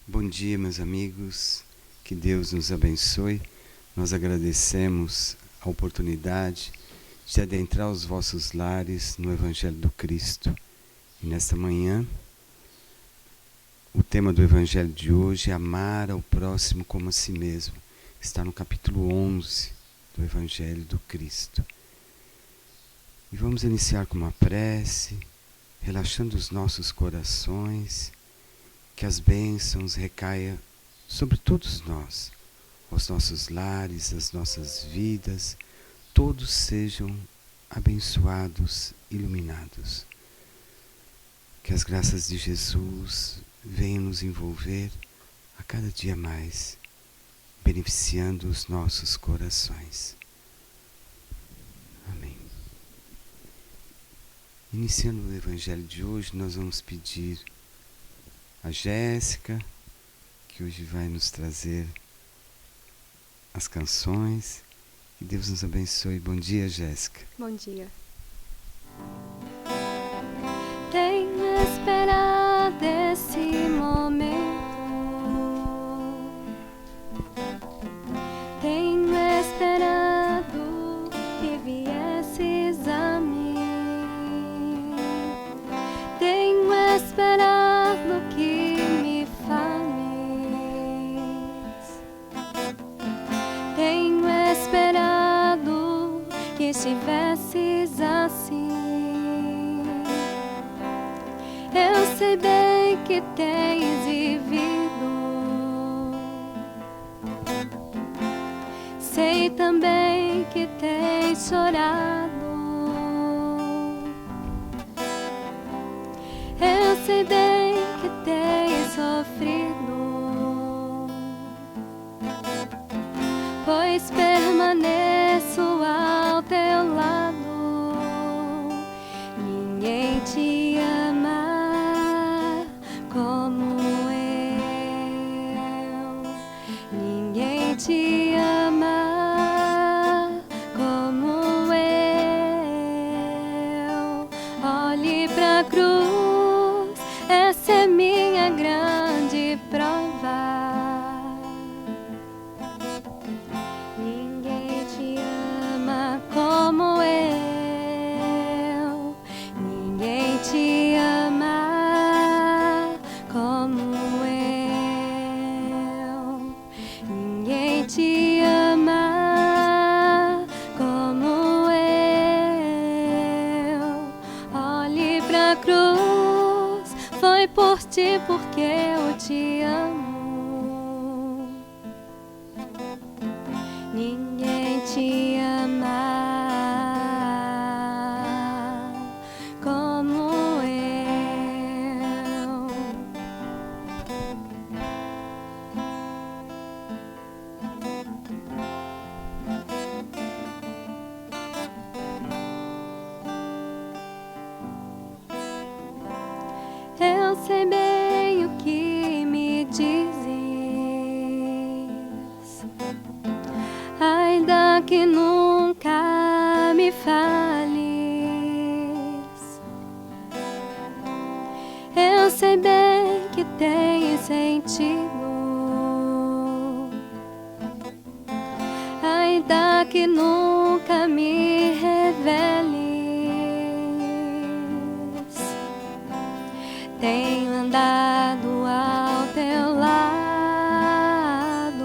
Bom dia, meus amigos, que Deus nos abençoe. Nós agradecemos a oportunidade de adentrar os vossos lares no Evangelho do Cristo. E nesta manhã, o tema do Evangelho de hoje é amar ao próximo como a si mesmo. Está no capítulo 11 do Evangelho do Cristo. E vamos iniciar com uma prece, relaxando os nossos corações, que as bênçãos recaiam sobre todos nós, os nossos lares, as nossas vidas, todos sejam abençoados, iluminados. Que as graças de Jesus venham nos envolver a cada dia mais, beneficiando os nossos corações. Amém. Iniciando o Evangelho de hoje, nós vamos pedir a Jéssica, que hoje vai nos trazer as canções. Que Deus nos abençoe. Bom dia, Jéssica. Bom dia. Tenho esperado esse momento. Tenho esperado que viesses a mim. Tenho esperado que me fales. Tenho esperado que estivesses assim. Eu sei bem que tens vivido. Sei também que tens chorado. Eu sei bem que tens sofrido, pois permaneço ao teu lado. Ninguém te ama como eu. Ninguém te ama como eu. Olhe pra cruz, essa é minha grande prova. Ninguém te ama como eu. Ninguém te ama como eu. Ninguém te ama como eu. Olhe pra cruz, foi por ti porque eu te amo. Ninguém te ama como eu. Eu sei bem o que me dizes, ainda que nunca me fales. Eu sei bem que tens sentido, ainda que nunca me reveles. Tenho andado ao teu lado,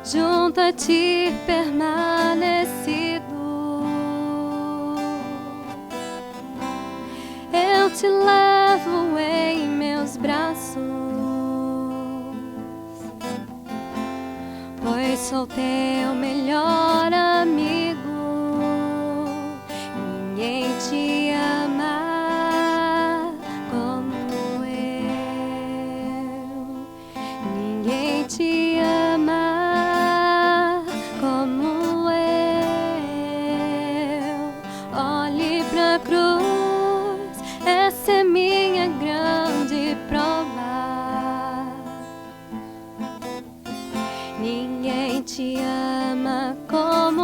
junto a ti permanecido. Eu te levo em meus braços, pois sou teu melhor amigo. Ninguém te ama como eu. Ninguém te ama como eu. Olhe pra cruz, essa é minha grande prova. Ninguém te ama como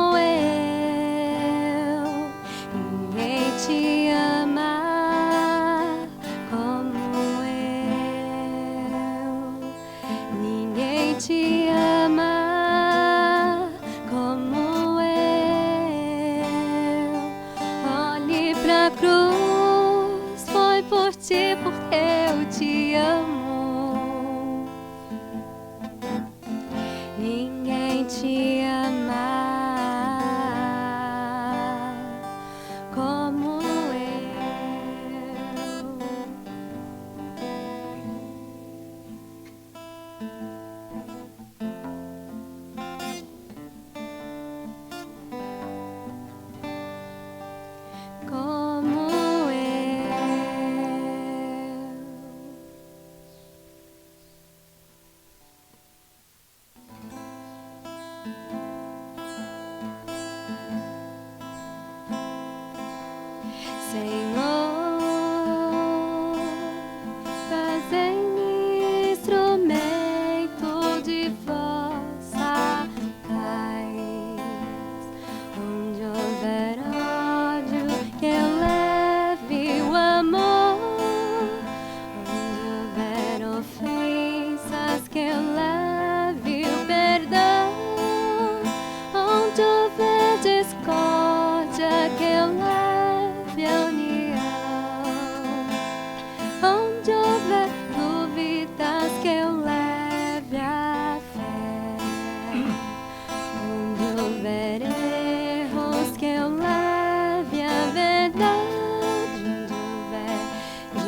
Como eu. Senhor, fazei-me instrumento de vossa paz. Onde houver ódio, que eu leve o amor. Onde houver ofensas, que eu leve o perdão. Onde houver discórdia, que eu leve a união. Onde houver dúvidas, que eu leve a fé. Onde houver erros, que eu leve a verdade. Onde houver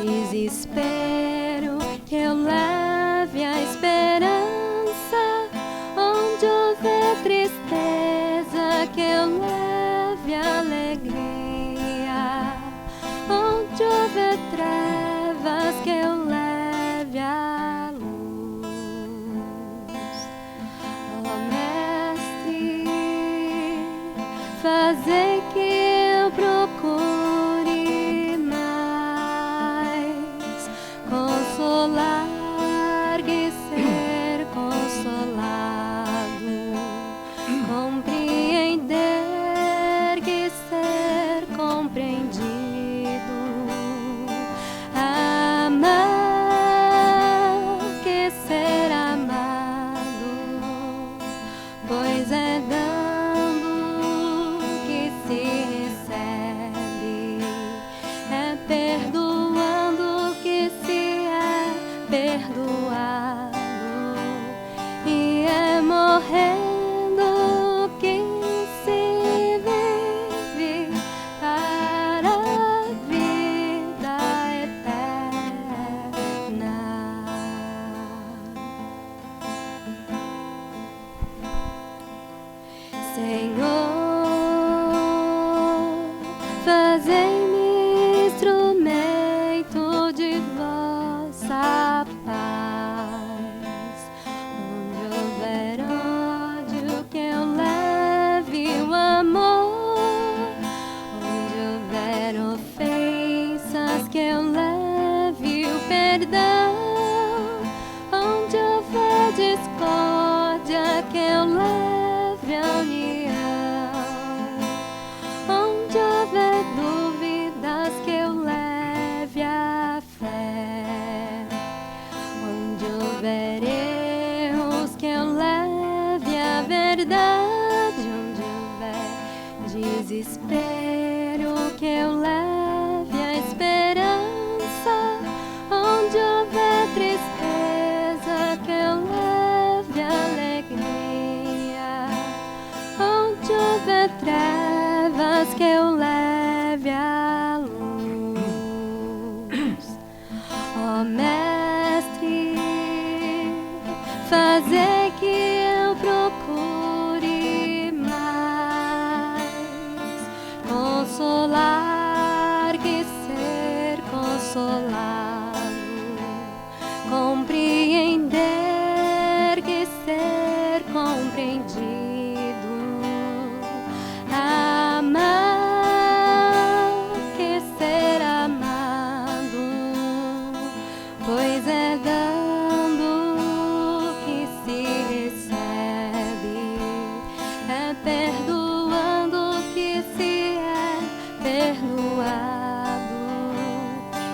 desespero, que eu leve a esperança. Onde houver tristeza, que eu leve a alegria. Onde houver trevas, que eu leve a luz. Ó Mestre, fazei que eu procure mais consolar que ser consolado, compreender que ser compreendido, amar que ser amado, pois é dando que se recebe, é perdoando que se é perdoado, e é morrendo que se vive para a vida eterna. Senhor, fazei-me instrumento de vossa paz. Onde houver ódio, que eu leve o amor. Onde houver ofensas, que eu leve o perdão. Onde houver discórdia, que eu leve a união. Onde houver dúvidas, que eu leve a fé. Onde houver erros, que eu leve a verdade. Onde houver desespero, que eu leve a esperança. Onde houver tristeza, que eu leve a alegria. Onde houver trevas, que eu leve a luz. Ó Mestre, fazer que eu procure mais consolar que ser consolado, compreender que ser compreendido, amar que ser amado, pois é dando que se recebe, é perdoando que se é perdoado,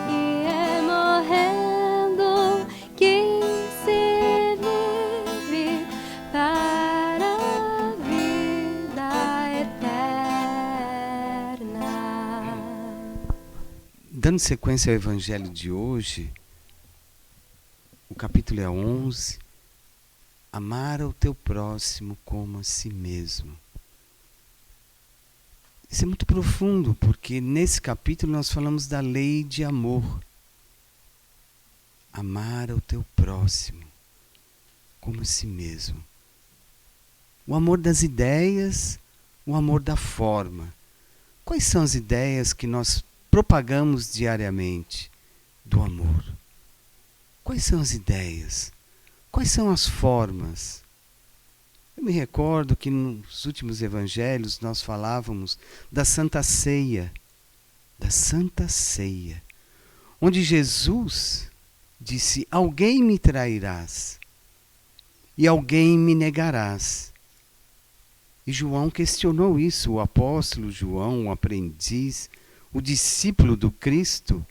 e é morrendo que se vive para a vida eterna. Dando sequência ao evangelho de hoje, o capítulo é 11, amar ao teu próximo como a si mesmo. Isso é muito profundo, porque nesse capítulo nós falamos da lei de amor. Amar ao teu próximo. como a si mesmo. O amor das ideias, o amor da forma. Quais são as ideias que nós propagamos diariamente do amor? Quais são as ideias? Quais são as formas? Eu me recordo que nos últimos evangelhos nós falávamos da Santa Ceia, onde Jesus disse: alguém me trairás e alguém me negarás. E João questionou isso, o apóstolo João, o aprendiz, o discípulo do Cristo,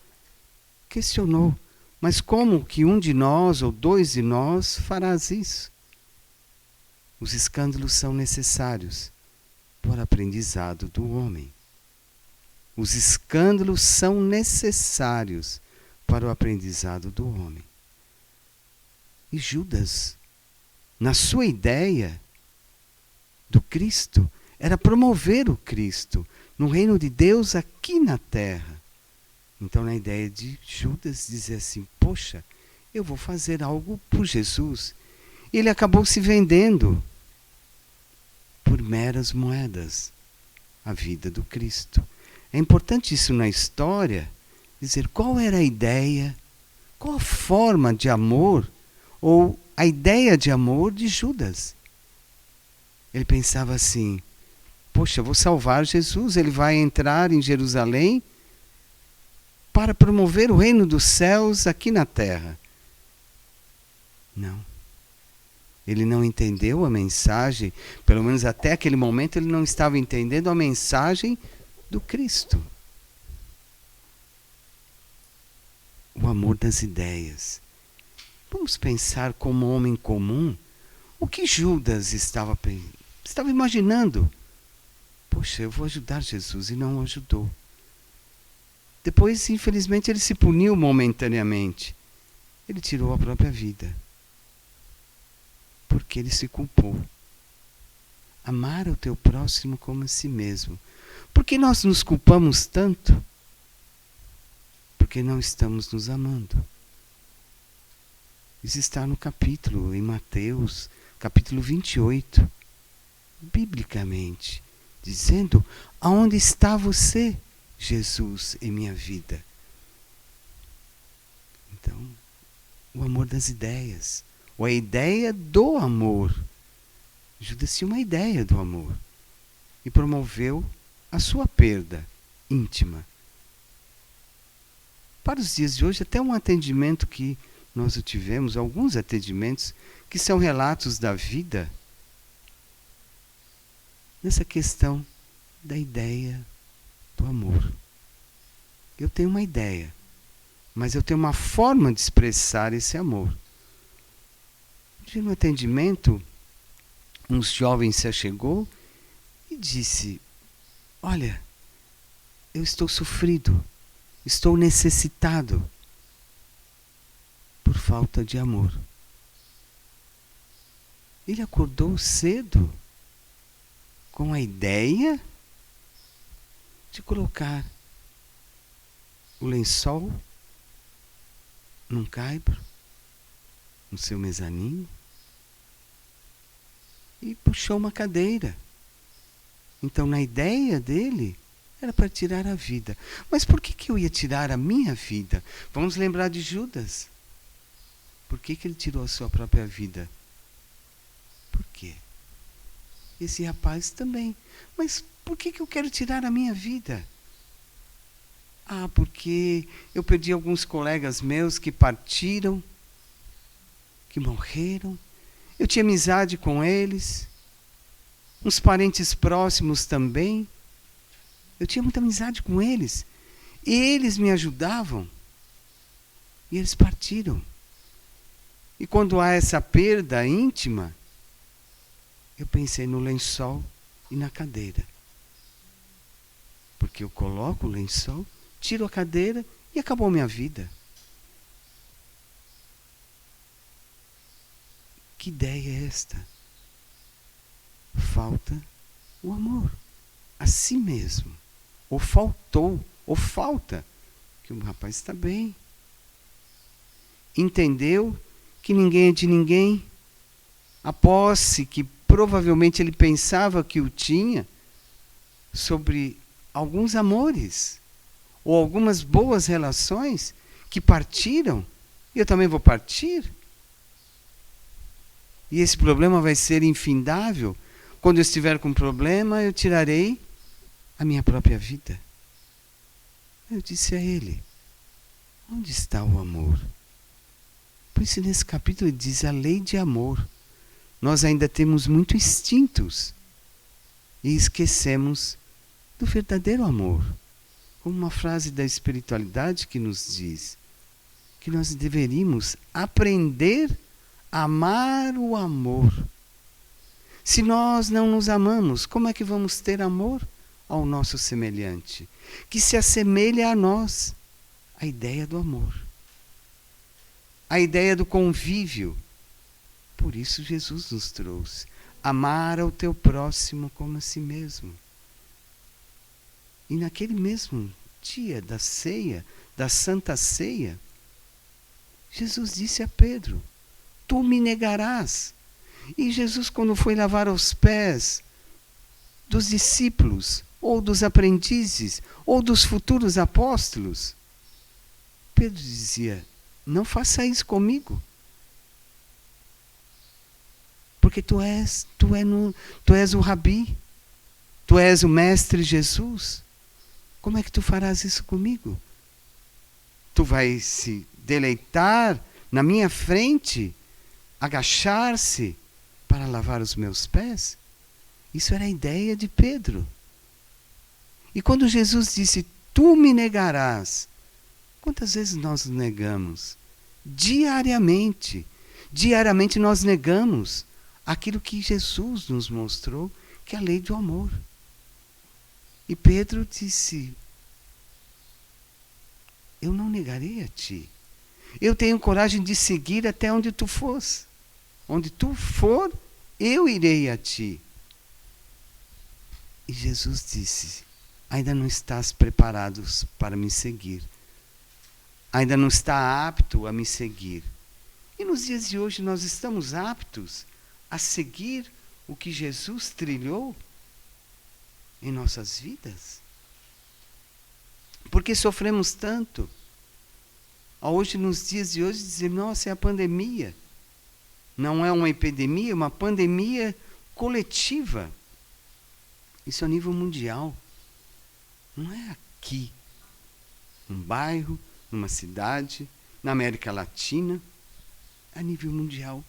questionou: mas como que um de nós ou dois de nós farás isso? Os escândalos são necessários para o aprendizado do homem. Os escândalos são necessários para o aprendizado do homem. E Judas, na sua ideia do Cristo, era promover o Cristo no reino de Deus aqui na terra. Então, na ideia de Judas, dizer assim: poxa, eu vou fazer algo por Jesus. Ele acabou se vendendo por meras moedas a vida do Cristo. É importante isso na história, dizer qual era a ideia, qual a forma de amor, ou a ideia de amor de Judas. Ele pensava assim: poxa, vou salvar Jesus, ele vai entrar em Jerusalém para promover o reino dos céus aqui na terra. Não. Ele não entendeu a mensagem, pelo menos até aquele momento ele não estava entendendo a mensagem do Cristo. O amor das ideias. Vamos pensar como homem comum, o que Judas estava imaginando. Poxa, eu vou ajudar Jesus, e não o ajudou. Depois, infelizmente, ele se puniu momentaneamente. Ele tirou a própria vida. Porque ele se culpou. Amar o teu próximo como a si mesmo. Por que nós nos culpamos tanto? Porque não estamos nos amando. Isso está no capítulo, em Mateus, capítulo 28, biblicamente, dizendo: aonde está você, Jesus, em minha vida? Então, o amor das ideias, ou a ideia do amor. Judas tinha uma ideia do amor e promoveu a sua perda íntima. Para os dias de hoje, até um atendimento que nós tivemos, alguns atendimentos que são relatos da vida, nessa questão da ideia do amor. Eu tenho uma ideia, mas eu tenho uma forma de expressar esse amor. No atendimento, um jovem se achegou e disse: olha, eu estou sofrido, estou necessitado por falta de amor. Ele acordou cedo com a ideia de colocar o lençol num caibro, no seu mezanino, e puxou uma cadeira. Então, na ideia dele, era para tirar a vida. Mas por que eu ia tirar a minha vida? Vamos lembrar de Judas. Por que ele tirou a sua própria vida? Por quê? Esse rapaz também. Mas por que eu quero tirar a minha vida? Ah, porque eu perdi alguns colegas meus que partiram, que morreram. Eu tinha amizade com eles. Uns parentes próximos também. Eu tinha muita amizade com eles. E eles me ajudavam. E eles partiram. E quando há essa perda íntima, eu pensei no lençol e na cadeira. Porque eu coloco o lençol, tiro a cadeira e acabou minha vida. Que ideia é esta? Falta o amor a si mesmo. Ou faltou, ou falta, que o rapaz está bem. Entendeu que ninguém é de ninguém, a posse que provavelmente ele pensava que o tinha sobre alguns amores ou algumas boas relações que partiram, e eu também vou partir. E esse problema vai ser infindável. Quando eu estiver com problema, eu tirarei a minha própria vida. Eu disse a ele, onde está o amor? Por isso nesse capítulo ele diz a lei de amor. Nós ainda temos muitos instintos e esquecemos do verdadeiro amor. Como uma frase da espiritualidade que nos diz que nós deveríamos aprender a amar o amor. Se nós não nos amamos, como é que vamos ter amor ao nosso semelhante, que se assemelha a nós? A ideia do amor, a ideia do convívio. Por isso Jesus nos trouxe amar ao teu próximo como a si mesmo. E naquele mesmo dia da ceia, da Santa Ceia, Jesus disse a Pedro, tu me negarás. E Jesus, quando foi lavar os pés dos discípulos, ou dos aprendizes, ou dos futuros apóstolos, Pedro dizia, não faça isso comigo. Porque tu és o Rabi, tu és o Mestre Jesus. Como é que tu farás isso comigo? Tu vais se deleitar na minha frente, agachar-se para lavar os meus pés? Isso era a ideia de Pedro. E quando Jesus disse, tu me negarás, quantas vezes nós negamos? Diariamente. Diariamente nós negamos aquilo que Jesus nos mostrou, que é a lei do amor. E Pedro disse, eu não negarei a ti. Eu tenho coragem de seguir até onde tu fores. Onde tu for, eu irei a ti. E Jesus disse, ainda não estás preparado para me seguir. Ainda não está apto a me seguir. E nos dias de hoje nós estamos aptos a seguir o que Jesus trilhou em nossas vidas? Porque sofremos tanto. Hoje, nos dias de hoje, dizemos, nossa, é a pandemia. Não é uma epidemia, é uma pandemia coletiva. Isso é a nível mundial. Não é aqui, num bairro, numa cidade, na América Latina, é a nível mundial.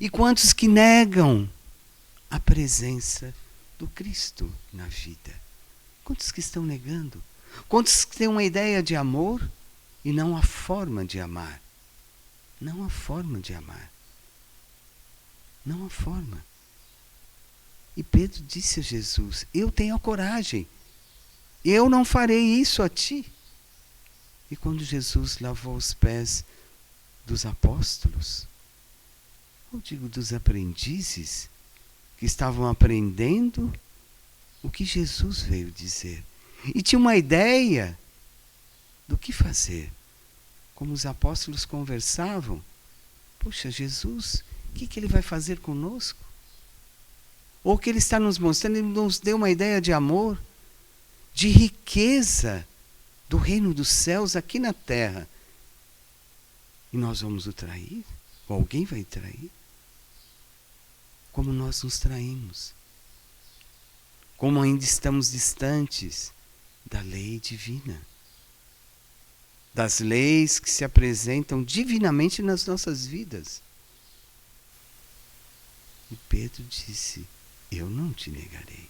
E quantos que negam a presença do Cristo na vida? Quantos que estão negando? Quantos que têm uma ideia de amor e não a forma de amar? Não a forma de amar. Não a forma. E Pedro disse a Jesus, eu tenho a coragem. Eu não farei isso a ti. E quando Jesus lavou os pés dos apóstolos, eu digo dos aprendizes, que estavam aprendendo o que Jesus veio dizer. E tinha uma ideia do que fazer. Como os apóstolos conversavam, poxa, Jesus, o que ele vai fazer conosco? Ou o que ele está nos mostrando, ele nos deu uma ideia de amor, de riqueza do reino dos céus aqui na terra. E nós vamos o trair? Ou alguém vai trair? Como nós nos traímos. Como ainda estamos distantes da lei divina. Das leis que se apresentam divinamente nas nossas vidas. E Pedro disse, eu não te negarei.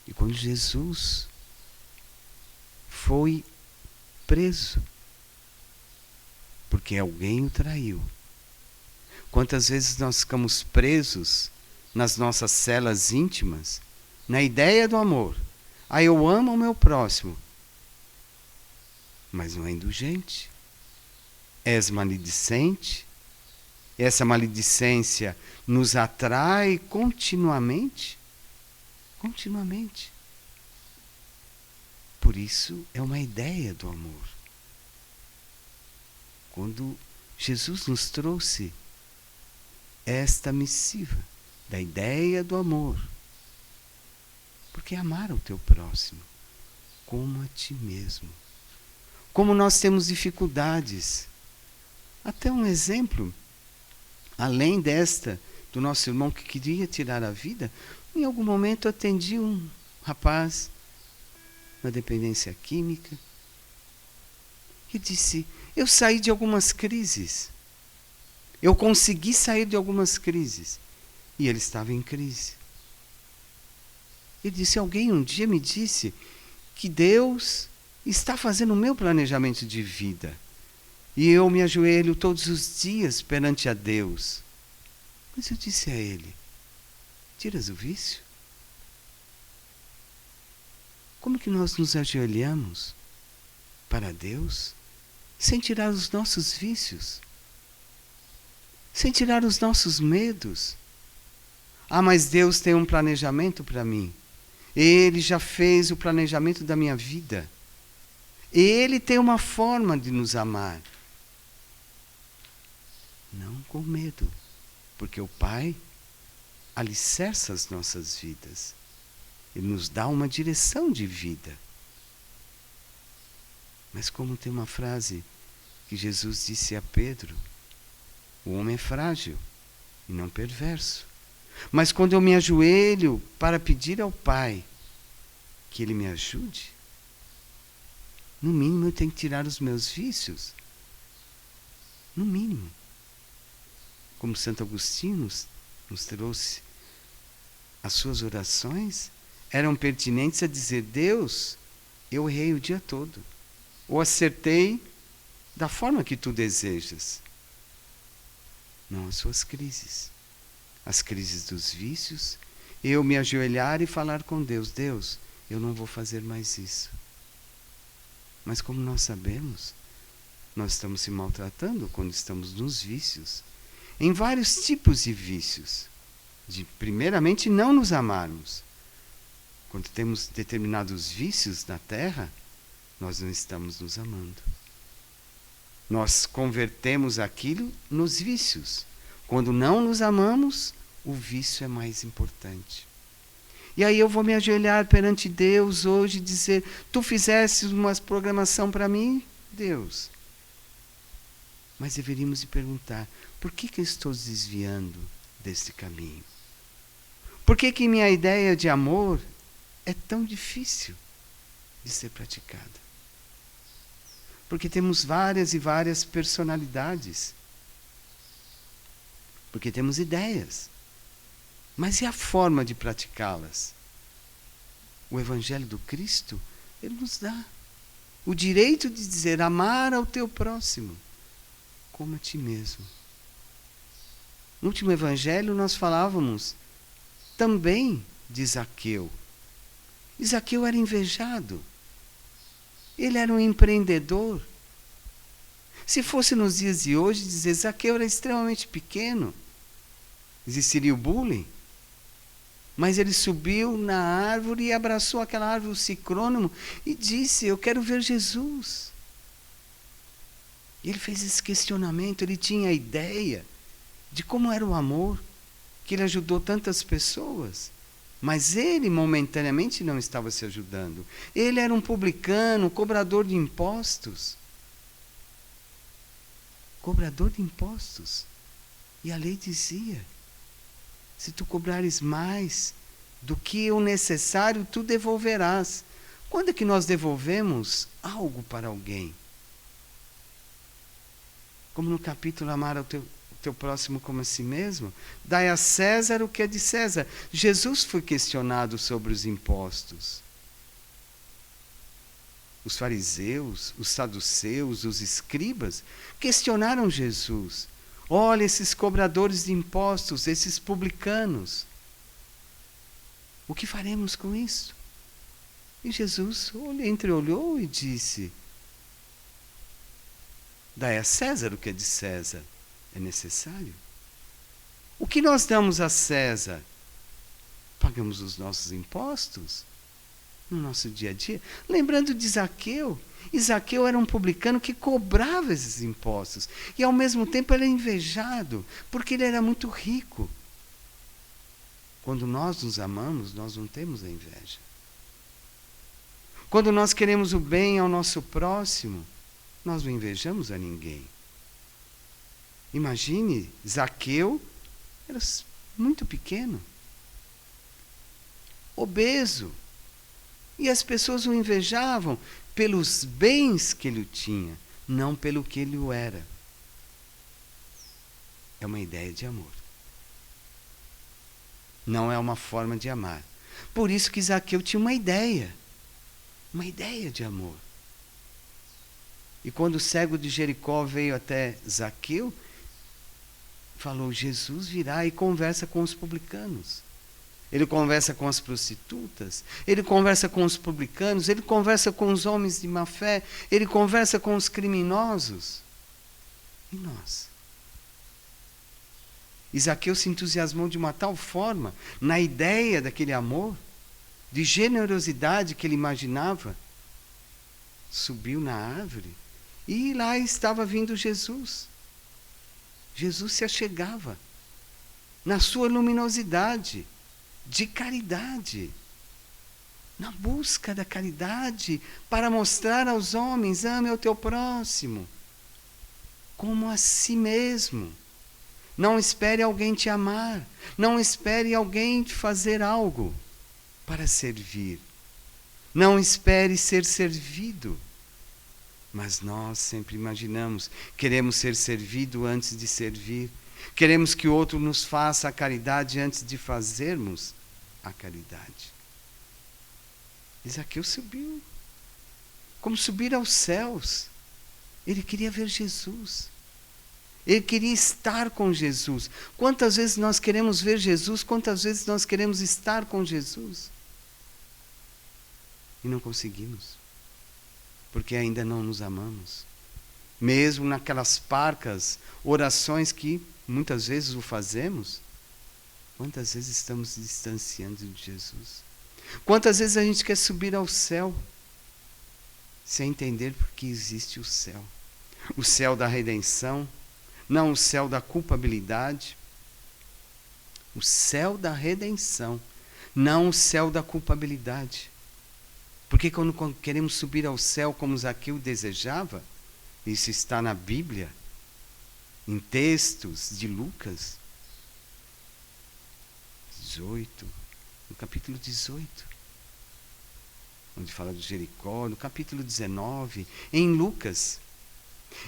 E quando Jesus foi preso, porque alguém o traiu. Quantas vezes nós ficamos presos nas nossas celas íntimas, na ideia do amor. Ah, eu amo o meu próximo, mas não é indulgente. És maledicente. Essa maledicência nos atrai continuamente. Continuamente. Por isso é uma ideia do amor. Quando Jesus nos trouxe esta missiva da ideia do amor. Porque amar o teu próximo como a ti mesmo. Como nós temos dificuldades. Até um exemplo, além desta, do nosso irmão que queria tirar a vida, em algum momento atendi um rapaz na dependência química e disse, eu saí de algumas crises. Eu consegui sair de algumas crises. E ele estava em crise. Ele disse, alguém um dia me disse que Deus está fazendo o meu planejamento de vida. E eu me ajoelho todos os dias perante a Deus. Mas eu disse a ele, tiras o vício? Como que nós nos ajoelhamos para Deus sem tirar os nossos vícios? Sem tirar os nossos medos? Ah, mas Deus tem um planejamento para mim. Ele já fez o planejamento da minha vida. Ele tem uma forma de nos amar. Não com medo, porque o Pai alicerça as nossas vidas. Ele nos dá uma direção de vida. Mas como tem uma frase que Jesus disse a Pedro, o homem é frágil e não perverso. Mas quando eu me ajoelho para pedir ao Pai que Ele me ajude, no mínimo eu tenho que tirar os meus vícios. No mínimo. Como Santo Agostinho nos trouxe, as suas orações eram pertinentes a dizer, Deus, eu errei o dia todo. Ou acertei da forma que tu desejas. Não as suas crises. As crises dos vícios, eu me ajoelhar e falar com Deus, Deus, eu não vou fazer mais isso. Mas como nós sabemos, nós estamos se maltratando quando estamos nos vícios, em vários tipos de vícios, de primeiramente não nos amarmos. Quando temos determinados vícios na terra, nós não estamos nos amando. Nós convertemos aquilo nos vícios. Quando não nos amamos, o vício é mais importante. E aí eu vou me ajoelhar perante Deus hoje e dizer, tu fizeste uma programação para mim, Deus. Mas deveríamos perguntar, por que eu estou desviando deste caminho? Por que minha ideia de amor é tão difícil de ser praticada? Porque temos várias e várias personalidades. Porque temos ideias. Mas e a forma de praticá-las? O Evangelho do Cristo, ele nos dá o direito de dizer, amar ao teu próximo como a ti mesmo. No último Evangelho nós falávamos também de Zaqueu. E Zaqueu era invejado. Ele era um empreendedor. Se fosse nos dias de hoje, dizer Zaqueu era extremamente pequeno, existiria o bullying. Mas ele subiu na árvore e abraçou aquela árvore cicrônimo e disse, eu quero ver Jesus. E ele fez esse questionamento, ele tinha a ideia de como era o amor, que ele ajudou tantas pessoas. Mas ele momentaneamente não estava se ajudando. Ele era um publicano, cobrador de impostos. Cobrador de impostos. E a lei dizia, se tu cobrares mais do que o necessário, tu devolverás. Quando é que nós devolvemos algo para alguém? Como no capítulo Amar ao teu próximo como a si mesmo, dai a César o que é de César. Jesus foi questionado sobre os impostos. Os fariseus, os saduceus, os escribas questionaram Jesus. Olha esses cobradores de impostos, esses publicanos. O que faremos com isso? E Jesus entreolhou e disse, dai a César o que é de César. É necessário. O que nós damos a César? Pagamos os nossos impostos no nosso dia a dia. Lembrando de Zaqueu, E Zaqueu era um publicano que cobrava esses impostos. E ao mesmo tempo ele era invejado, porque ele era muito rico. Quando nós nos amamos, nós não temos a inveja. Quando nós queremos o bem ao nosso próximo, nós não invejamos a ninguém. Imagine, Zaqueu era muito pequeno, obeso, e as pessoas o invejavam pelos bens que ele tinha, não pelo que ele era. É uma ideia de amor. Não é uma forma de amar. Por isso que Zaqueu tinha uma ideia de amor. E quando o cego de Jericó veio até Zaqueu, falou: Jesus virá, e conversa com os publicanos. Ele conversa com as prostitutas, ele conversa com os publicanos, ele conversa com os homens de má fé, ele conversa com os criminosos. E nós? Zaqueu se entusiasmou de uma tal forma na ideia daquele amor, de generosidade que ele imaginava. Subiu na árvore e lá estava vindo Jesus. Jesus se achegava na sua luminosidade de caridade, na busca da caridade para mostrar aos homens: ame o teu próximo como a si mesmo. Não espere alguém te amar, não espere alguém te fazer algo para servir. Não espere ser servido. Mas nós sempre imaginamos, queremos ser servido antes de servir. Queremos que o outro nos faça a caridade antes de fazermos a caridade. Zaqueu subiu, como subir aos céus. Ele queria ver Jesus. Ele queria estar com Jesus. Quantas vezes nós queremos ver Jesus? Quantas vezes nós queremos estar com Jesus? E não conseguimos. Porque ainda não nos amamos. Mesmo naquelas parcas orações que muitas vezes o fazemos, quantas vezes estamos se distanciando de Jesus? Quantas vezes a gente quer subir ao céu sem entender porque existe o céu? O céu da redenção, não o céu da culpabilidade. O céu da redenção, não o céu da culpabilidade. Porque quando queremos subir ao céu como Zaqueu desejava, isso está na Bíblia, em textos de Lucas 18, no capítulo 18, onde fala de Jericó, no capítulo 19, em Lucas.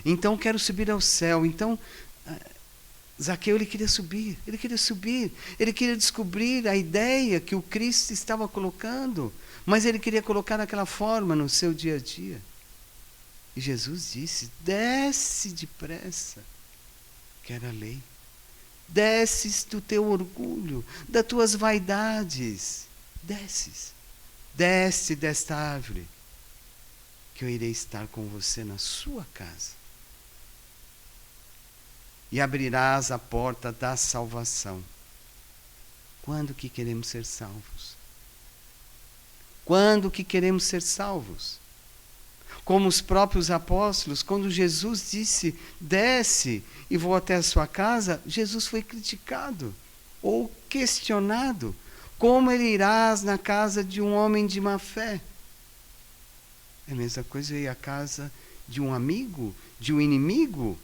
Então quero subir ao céu. Então Zaqueu, ele queria subir, ele queria descobrir a ideia que o Cristo estava colocando, mas ele queria colocar daquela forma no seu dia a dia. E Jesus disse: desce depressa, que era a lei. Desces do teu orgulho, das tuas vaidades. Desce desta árvore, que eu irei estar com você na sua casa. E abrirás a porta da salvação. Quando que queremos ser salvos? Quando que queremos ser salvos? Como os próprios apóstolos, quando Jesus disse: desce e vou até a sua casa, Jesus foi criticado ou questionado. Como ele irás na casa de um homem de má fé? É a mesma coisa ir à casa de um amigo, de um inimigo.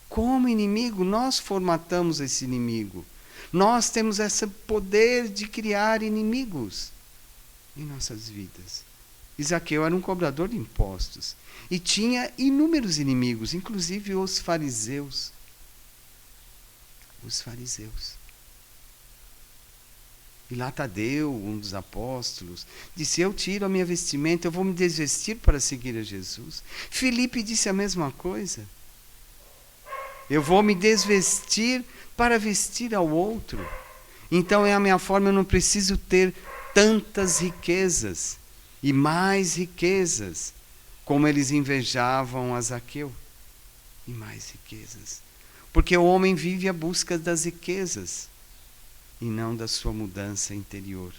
Como inimigo, nós formatamos esse inimigo. Nós temos esse poder de criar inimigos em nossas vidas. Zaqueu era um cobrador de impostos e tinha inúmeros inimigos, inclusive os fariseus. E lá Tadeu, um dos apóstolos, disse: eu tiro a minha vestimenta, eu vou me desvestir para seguir a Jesus. Filipe disse a mesma coisa. Eu vou me desvestir para vestir ao outro. Então é a minha forma, eu não preciso ter tantas riquezas e mais riquezas, como eles invejavam a Zaqueu. E mais riquezas. Porque o homem vive à busca das riquezas e não da sua mudança interior.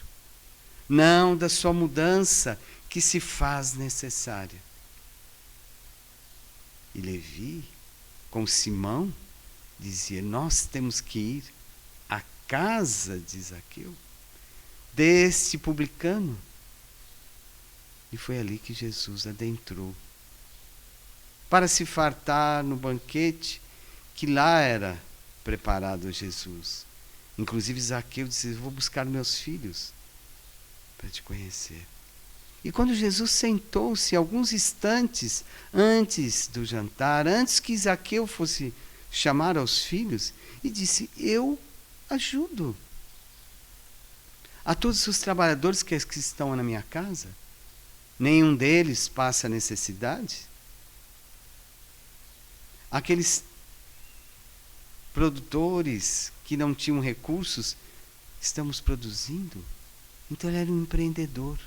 Não da sua mudança que se faz necessária. e Levi, com Simão, dizia: nós temos que ir à casa de Zaqueu, deste publicano. E foi ali que Jesus adentrou, para se fartar no banquete que lá era preparado a Jesus. Inclusive Zaqueu disse: vou buscar meus filhos para te conhecer. E quando Jesus sentou-se alguns instantes antes do jantar, antes que Zaqueu fosse chamar aos filhos, e disse: eu ajudo a todos os trabalhadores que estão na minha casa. Nenhum deles passa necessidade. Aqueles produtores que não tinham recursos, estamos produzindo. Então ele era um empreendedor.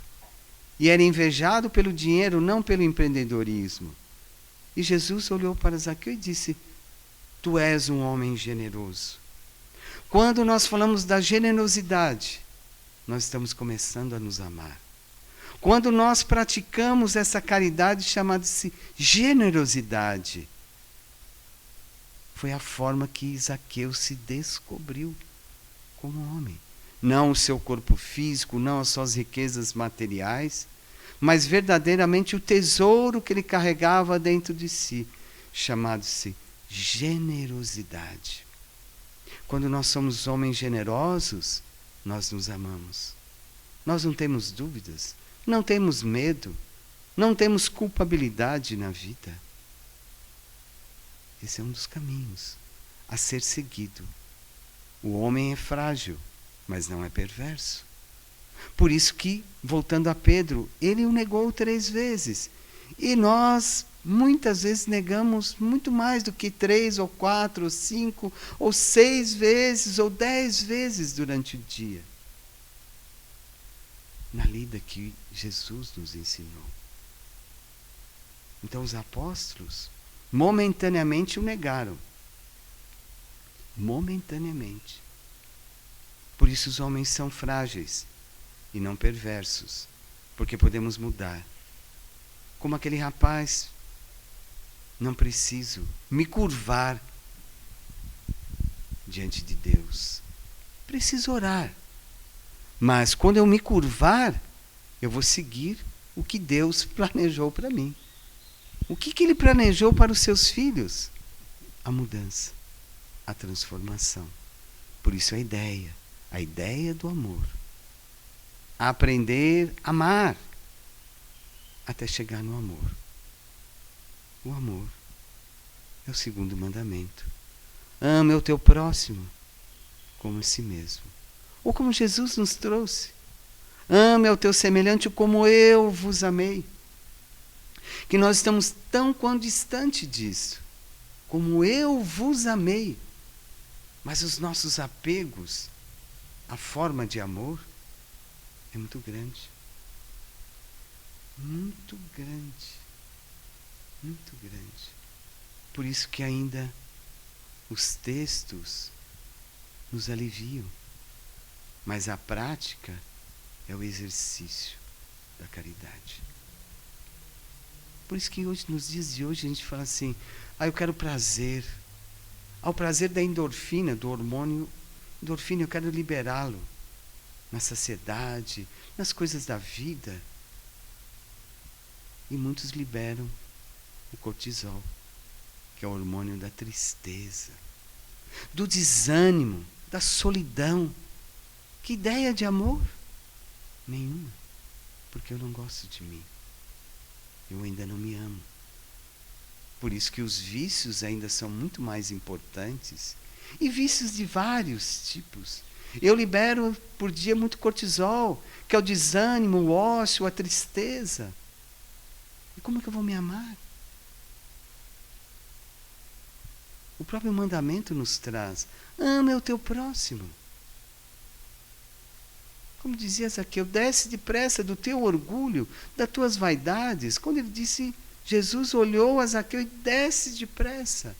E era invejado pelo dinheiro, não pelo empreendedorismo. E Jesus olhou para Zaqueu e disse: tu és um homem generoso. Quando nós falamos da generosidade, nós estamos começando a nos amar. Quando nós praticamos essa caridade chamada-se generosidade, foi a forma que Zaqueu se descobriu como homem. Não o seu corpo físico, não as suas riquezas materiais, mas verdadeiramente o tesouro que ele carregava dentro de si, chamado-se generosidade. Quando nós somos homens generosos, nós nos amamos. Nós não temos dúvidas, não temos medo, não temos culpabilidade na vida. Esse é um dos caminhos a ser seguido. O homem é frágil, mas não é perverso. Por isso que, voltando a Pedro, ele o negou 3 vezes. E nós, muitas vezes, negamos muito mais do que 3, ou 4, ou 5, ou 6 vezes, ou 10 vezes durante o dia. Na lida que Jesus nos ensinou. Então os apóstolos momentaneamente o negaram. Momentaneamente. Por isso os homens são frágeis e não perversos, porque podemos mudar. Como aquele rapaz: não preciso me curvar diante de Deus. Preciso orar. Mas quando eu me curvar, eu vou seguir o que Deus planejou para mim. O que Ele planejou para os seus filhos? A mudança, a transformação. Por isso a ideia do amor. Aprender a amar até chegar no amor. O amor é o 2º mandamento. Ama o teu próximo como a si mesmo. Ou como Jesus nos trouxe: ame ao teu semelhante como eu vos amei. Que nós estamos tão quão distante disso. Como eu vos amei. Mas os nossos apegos à forma de amor é muito grande. Muito grande. Muito grande. Por isso que ainda os textos nos aliviam. Mas a prática é o exercício da caridade. Por isso que hoje, nos dias de hoje, a gente fala assim: eu quero prazer. O prazer da endorfina, do hormônio endorfina, eu quero liberá-lo na saciedade, nas coisas da vida. E muitos liberam o cortisol, que é o hormônio da tristeza, do desânimo, da solidão. Que ideia de amor? Nenhuma. Porque eu não gosto de mim. Eu ainda não me amo. Por isso que os vícios ainda são muito mais importantes. E vícios de vários tipos. Eu libero por dia muito cortisol, que é o desânimo, o ócio, a tristeza. E como é que eu vou me amar? O próprio mandamento nos traz: ama o teu próximo. Como dizia Zaqueu: desce depressa do teu orgulho, das tuas vaidades. Quando ele disse, Jesus olhou a Zaqueu e: desce depressa.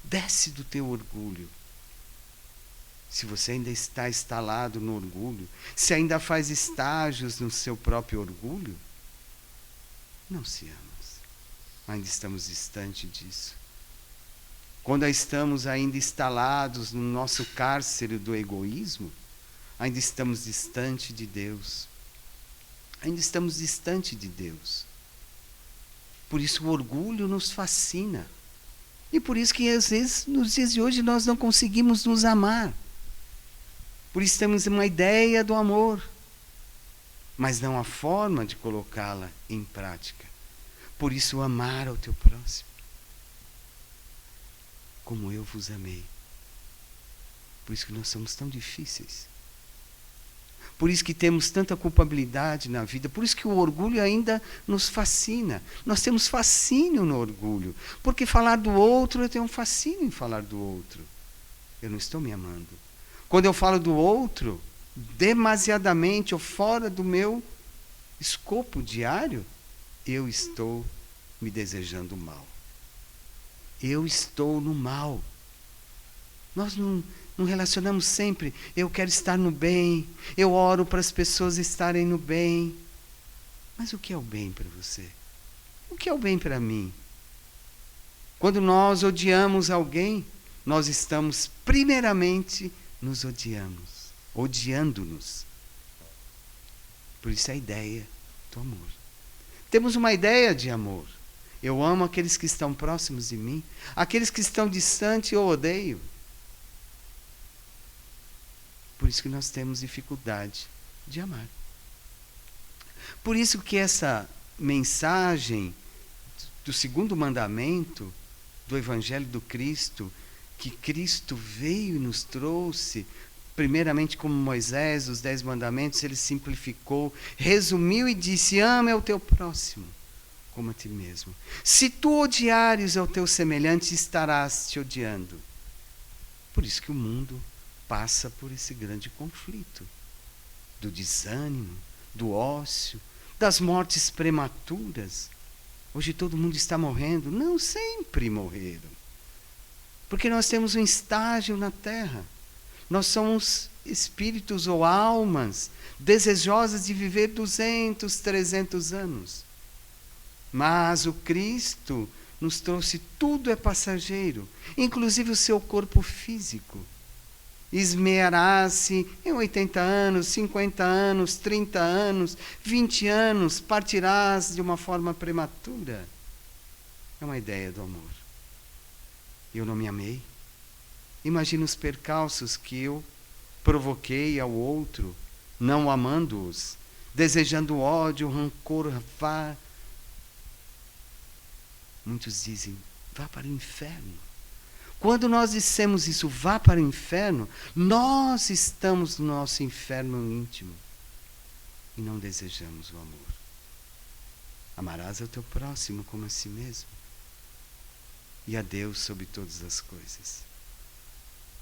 Desce do teu orgulho. Se você ainda está instalado no orgulho, se ainda faz estágios no seu próprio orgulho, não se ama. ainda estamos distante disso. Quando estamos ainda instalados no nosso cárcere do egoísmo, ainda estamos distante de Deus. Ainda estamos distante de Deus. Por isso o orgulho nos fascina. E por isso que às vezes, nos dias de hoje, nós não conseguimos nos amar. Por isso temos uma ideia do amor, mas não a forma de colocá-la em prática. Por isso amar ao teu próximo, como eu vos amei. Por isso que nós somos tão difíceis. Por isso que temos tanta culpabilidade na vida. Por isso que o orgulho ainda nos fascina. Nós temos fascínio no orgulho. Porque falar do outro, eu tenho um fascínio em falar do outro. Eu não estou me amando. Quando eu falo do outro, demasiadamente ou fora do meu escopo diário, eu estou me desejando mal. Eu estou no mal. Nós não relacionamos sempre, eu quero estar no bem, eu oro para as pessoas estarem no bem. Mas o que é o bem para você? O que é o bem para mim? Quando nós odiamos alguém, nós estamos primeiramente nos odiando-nos. Por isso a ideia do amor. Temos uma ideia de amor. Eu amo aqueles que estão próximos de mim, aqueles que estão distantes eu odeio. Por isso que nós temos dificuldade de amar. Por isso que essa mensagem do segundo mandamento do Evangelho do Cristo, que Cristo veio e nos trouxe, primeiramente como Moisés, os 10 mandamentos, ele simplificou, resumiu e disse: ama o teu próximo como a ti mesmo. Se tu odiares ao teu semelhante, estarás te odiando. Por isso que o mundo passa por esse grande conflito do desânimo, do ócio, das mortes prematuras. Hoje todo mundo está morrendo. Não sempre morreram. Porque nós temos um estágio na Terra. Nós somos espíritos ou almas desejosas de viver 200, 300 anos. Mas o Cristo nos trouxe, tudo é passageiro, inclusive o seu corpo físico. Esmeará-se em 80 anos, 50 anos, 30 anos, 20 anos, partirás de uma forma prematura. É uma ideia do amor. Eu não me amei. Imagina os percalços que eu provoquei ao outro, não amando-os, desejando ódio, rancor, vá. Muitos dizem, vá para o inferno. Quando nós dissemos isso, vá para o inferno, nós estamos no nosso inferno íntimo e não desejamos o amor. Amarás ao teu próximo como a si mesmo e a Deus sobre todas as coisas.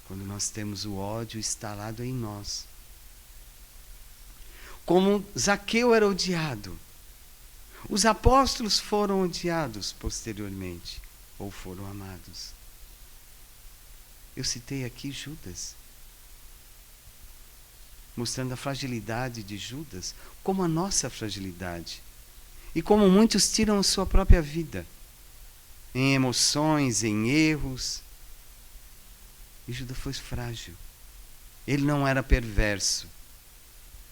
Quando nós temos o ódio instalado em nós, como Zaqueu era odiado, os apóstolos foram odiados posteriormente, ou foram amados. Eu citei aqui Judas, mostrando a fragilidade de Judas, como a nossa fragilidade. E como muitos tiram a sua própria vida, em emoções, em erros. E Judas foi frágil. Ele não era perverso.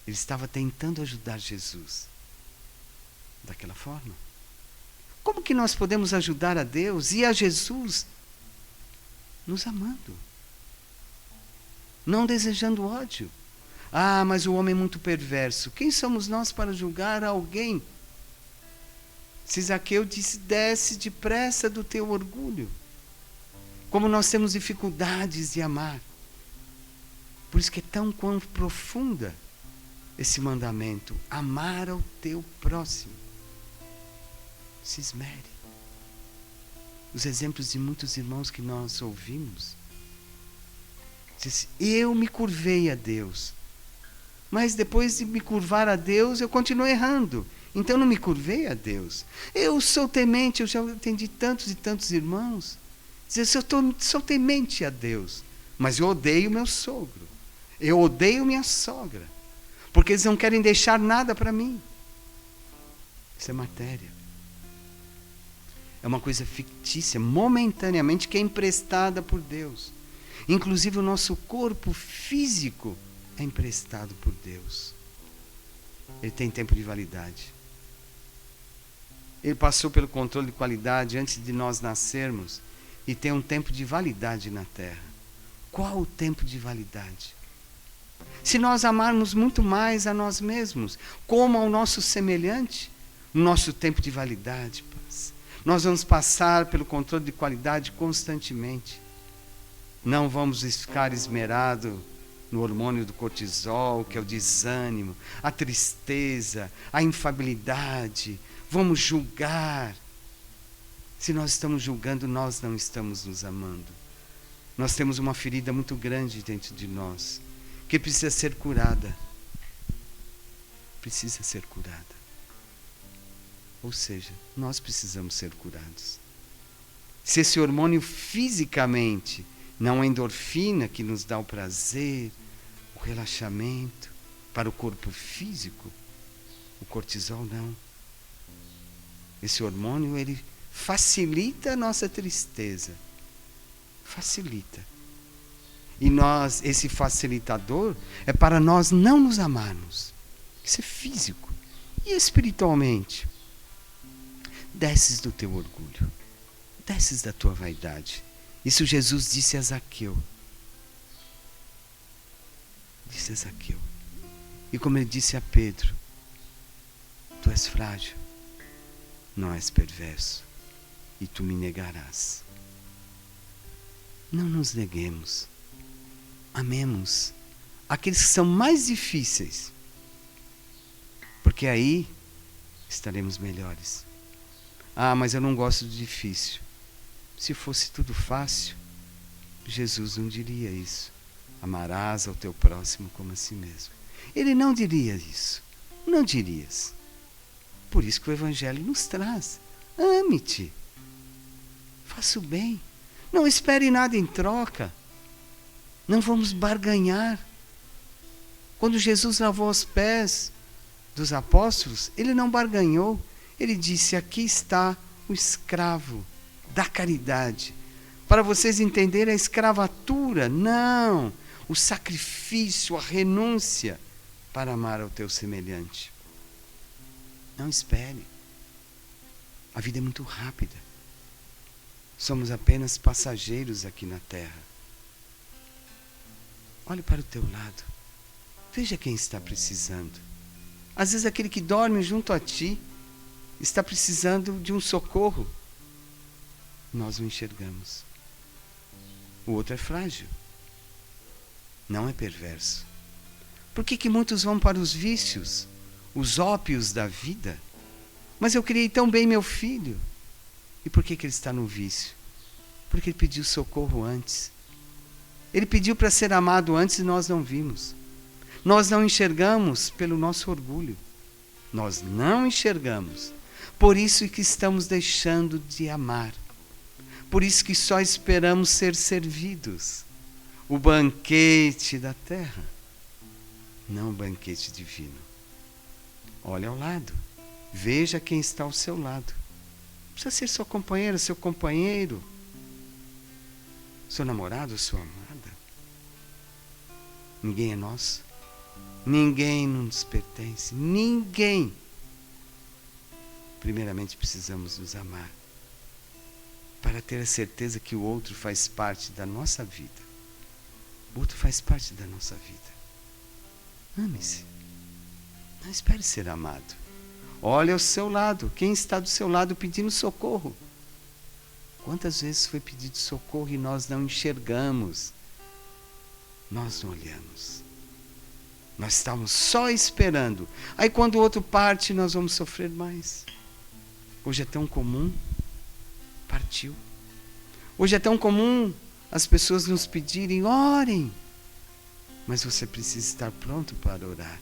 Ele estava tentando ajudar Jesus. Daquela forma. Como que nós podemos ajudar a Deus e a Jesus? Nos amando. Não desejando ódio. Ah, mas o homem é muito perverso. Quem somos nós para julgar alguém? Se Zaqueu disse, desce depressa do teu orgulho. Como nós temos dificuldades de amar. Por isso que é tão profunda esse mandamento. Amar ao teu próximo. Se esmere. Os exemplos de muitos irmãos que nós ouvimos. Diz, eu me curvei a Deus. Mas depois de me curvar a Deus, eu continuo errando. Então não me curvei a Deus. Eu sou temente, eu já atendi tantos e tantos irmãos. Dizer, eu sou temente a Deus. Mas eu odeio meu sogro. Eu odeio minha sogra. Porque eles não querem deixar nada para mim. Isso é matéria. É uma coisa fictícia, momentaneamente, que é emprestada por Deus. Inclusive o nosso corpo físico é emprestado por Deus. Ele tem tempo de validade. Ele passou pelo controle de qualidade antes de nós nascermos e tem um tempo de validade na Terra. Qual o tempo de validade? Se nós amarmos muito mais a nós mesmos, como ao nosso semelhante, no nosso tempo de validade, nós vamos passar pelo controle de qualidade constantemente. Não vamos ficar esmerados no hormônio do cortisol, que é o desânimo, a tristeza, a infabilidade. Vamos julgar. Se nós estamos julgando, nós não estamos nos amando. Nós temos uma ferida muito grande dentro de nós, que precisa ser curada. Precisa ser curada. Ou seja, nós precisamos ser curados. Se esse hormônio fisicamente não é endorfina que nos dá o prazer, o relaxamento para o corpo físico, o cortisol não. Esse hormônio, ele facilita a nossa tristeza. Facilita. E nós, esse facilitador, é para nós não nos amarmos. Isso é físico. E espiritualmente? Desces do teu orgulho. Desces da tua vaidade. Isso Jesus disse a Zaqueu. Disse a Zaqueu. E como ele disse a Pedro, tu és frágil, não és perverso, e tu me negarás. Não nos neguemos. Amemos aqueles que são mais difíceis, porque aí estaremos melhores. Ah, mas eu não gosto de difícil. Se fosse tudo fácil, Jesus não diria isso. Amarás ao teu próximo como a si mesmo. Ele não diria isso. Não dirias. Por isso que o Evangelho nos traz. Ame-te. Faça o bem. Não espere nada em troca. Não vamos barganhar. Quando Jesus lavou os pés dos apóstolos, ele não barganhou. Ele disse, aqui está o escravo da caridade. Para vocês entenderem a escravatura, não. O sacrifício, a renúncia para amar ao teu semelhante. Não espere. A vida é muito rápida. Somos apenas passageiros aqui na terra. Olhe para o teu lado. Veja quem está precisando. Às vezes aquele que dorme junto a ti está precisando de um socorro. Nós o enxergamos. O outro é frágil. Não é perverso. Por que muitos vão para os vícios, os ópios da vida? Mas eu criei tão bem meu filho. E por que ele está no vício? Porque ele pediu socorro antes. Ele pediu para ser amado antes e nós não vimos. Nós não enxergamos pelo nosso orgulho. Nós não enxergamos. Por isso que estamos deixando de amar. Por isso que só esperamos ser servidos. O banquete da terra, não o banquete divino. Olha ao lado. Veja quem está ao seu lado. Precisa ser sua companheira, seu companheiro, seu namorado, sua amada. Ninguém é nosso. Ninguém nos pertence. Ninguém. Primeiramente precisamos nos amar para ter a certeza que o outro faz parte da nossa vida. O outro faz parte da nossa vida. Ame-se. Não espere ser amado. Olha ao seu lado. Quem está do seu lado pedindo socorro? Quantas vezes foi pedido socorro e nós não enxergamos? Nós não olhamos. Nós estamos só esperando. Aí quando o outro parte, nós vamos sofrer mais. Hoje é tão comum. Partiu. Hoje é tão comum as pessoas nos pedirem, orem. Mas você precisa estar pronto para orar.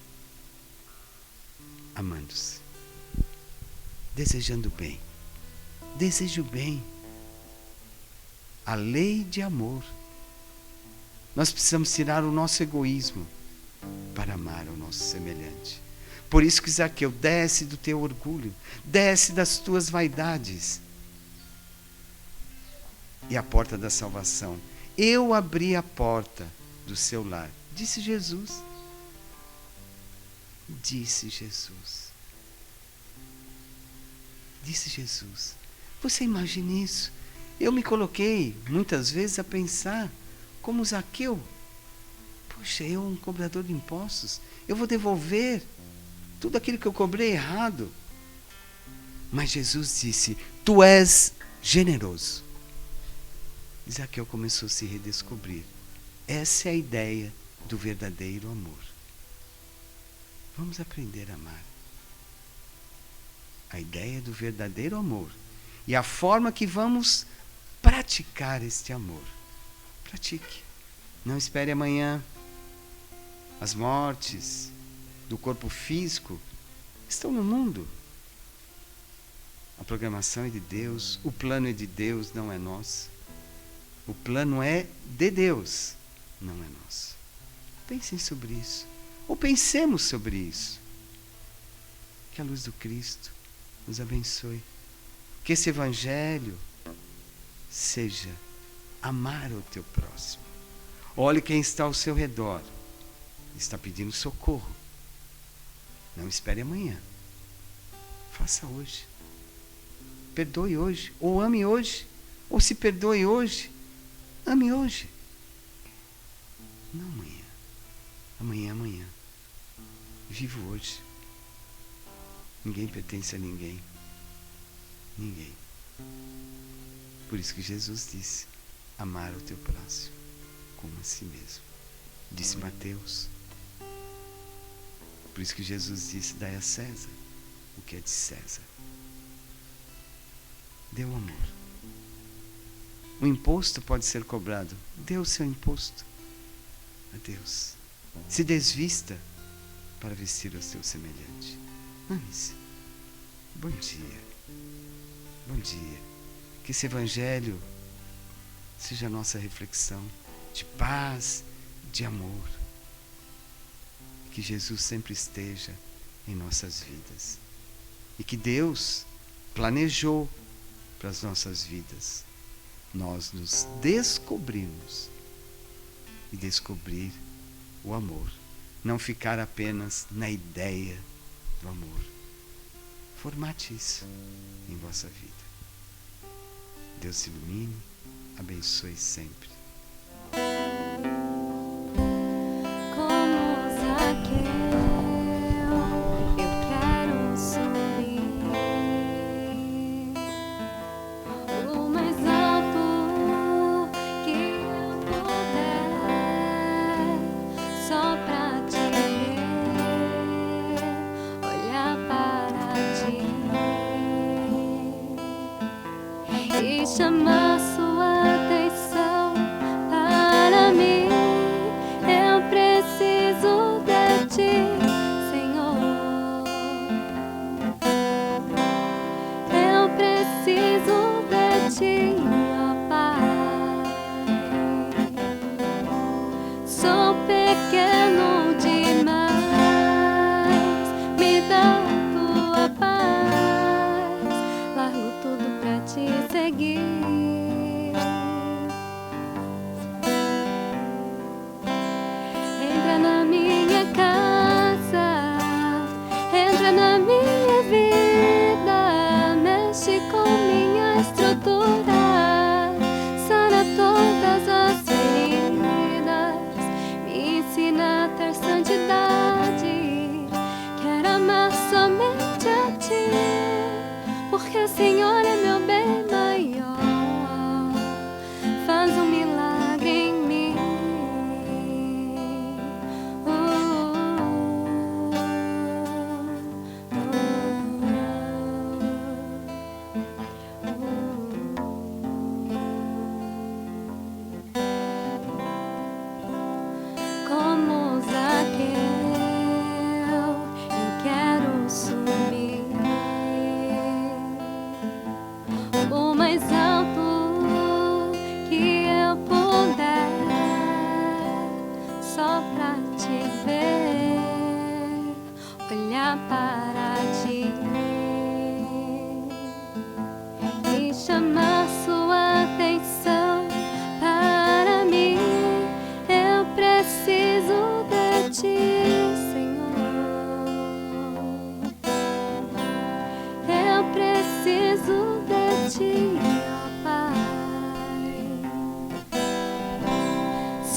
Amando-se. Desejando bem. Desejo bem. A lei de amor. Nós precisamos tirar o nosso egoísmo para amar o nosso semelhante. Por isso que Zaqueu, desce do teu orgulho, desce das tuas vaidades. e a porta da salvação. Eu abri a porta do seu lar, disse Jesus. Disse Jesus. Disse Jesus. Você imagina isso? Eu me coloquei muitas vezes a pensar como Zaqueu. Puxa, eu, um cobrador de impostos, eu vou devolver tudo aquilo que eu cobrei errado. Mas Jesus disse, tu és generoso. E Zaqueu começou a se redescobrir. Essa é a ideia do verdadeiro amor. Vamos aprender a amar. A ideia do verdadeiro amor. E a forma que vamos praticar este amor. Pratique. Não espere amanhã. As mortes do corpo físico estão no mundo. A programação é de Deus. O plano é de Deus, não é nosso. O plano é de Deus, não é nosso. Pensem sobre isso. Ou pensemos sobre isso. Que a luz do Cristo nos abençoe. Que esse Evangelho seja amar o teu próximo. Olhe quem está ao seu redor. Está pedindo socorro. Não espere amanhã. Faça hoje. Perdoe hoje. Ou ame hoje. Ou se perdoe hoje. Ame hoje. Não amanhã. Amanhã é amanhã. Vivo hoje. Ninguém pertence a ninguém. Ninguém. Por isso que Jesus disse, amar o teu próximo como a si mesmo. Disse Mateus. Por isso que Jesus disse, dai a César o que é de César. Dê o amor. O imposto pode ser cobrado. Dê o seu imposto a Deus. Se desvista para vestir o seu semelhante. Ame-se. Bom dia. Bom dia. Que esse Evangelho seja a nossa reflexão de paz, de amor. Que Jesus sempre esteja em nossas vidas. E que Deus planejou para as nossas vidas nós nos descobrirmos e descobrir o amor. Não ficar apenas na ideia do amor. Formate isso em vossa vida. Deus te ilumine, abençoe sempre. E chamar sua atenção para mim. Eu preciso de ti, Senhor. Eu preciso de ti, ó Pai. Sou pequeno demais, me dá tua paz. Largo tudo pra te seguir. Entra na minha casa, entra na minha vida, mexe com minha estrutura, sana todas as feridas, me ensina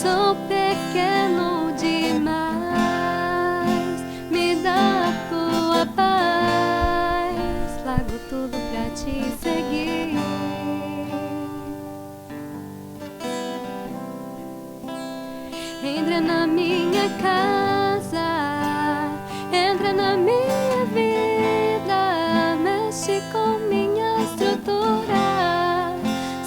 sou pequeno demais. Me dá a tua paz, largo tudo pra te seguir. Entra na minha casa, entra na minha vida, mexe com minha estrutura,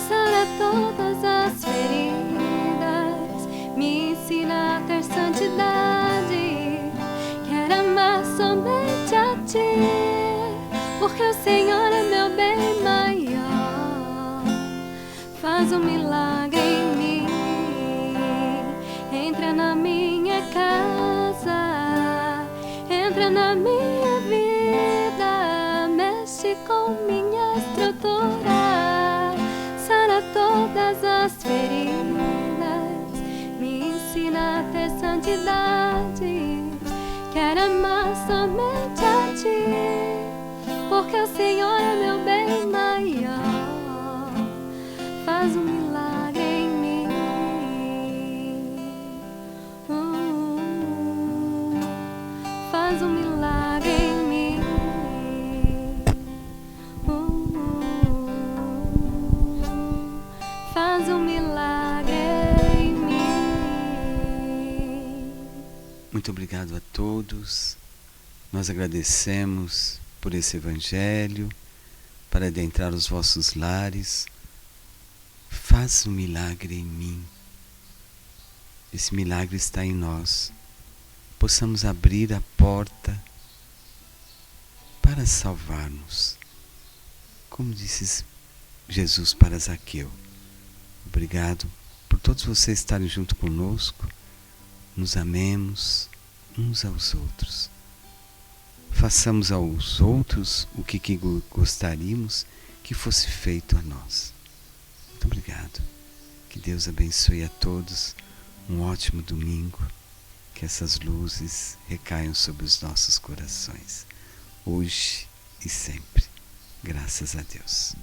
sara todas as feridas, me ensina a ter santidade. Quero amar somente a ti, porque o Senhor é meu bem maior. Faz um milagre em mim. Entra na minha casa, entra na minha vida, mexe com minha estrutura, sara todas as feridas, me ensina a ter santidade. Quero amar somente a ti, porque o Senhor é meu bem maior. Faz um milagre em mim. Faz um milagre em mim. Faz um milagre em mim. Muito obrigado a todos. Nós agradecemos por esse Evangelho, para adentrar os vossos lares. Faz um milagre em mim. Esse milagre está em nós. Possamos abrir a porta para salvar-nos, como disse Jesus para Zaqueu. Obrigado por todos vocês estarem junto conosco. Nos amemos uns aos outros. Façamos aos outros o que gostaríamos que fosse feito a nós. Muito obrigado. Que Deus abençoe a todos. Um ótimo domingo. Que essas luzes recaiam sobre os nossos corações, hoje e sempre. Graças a Deus.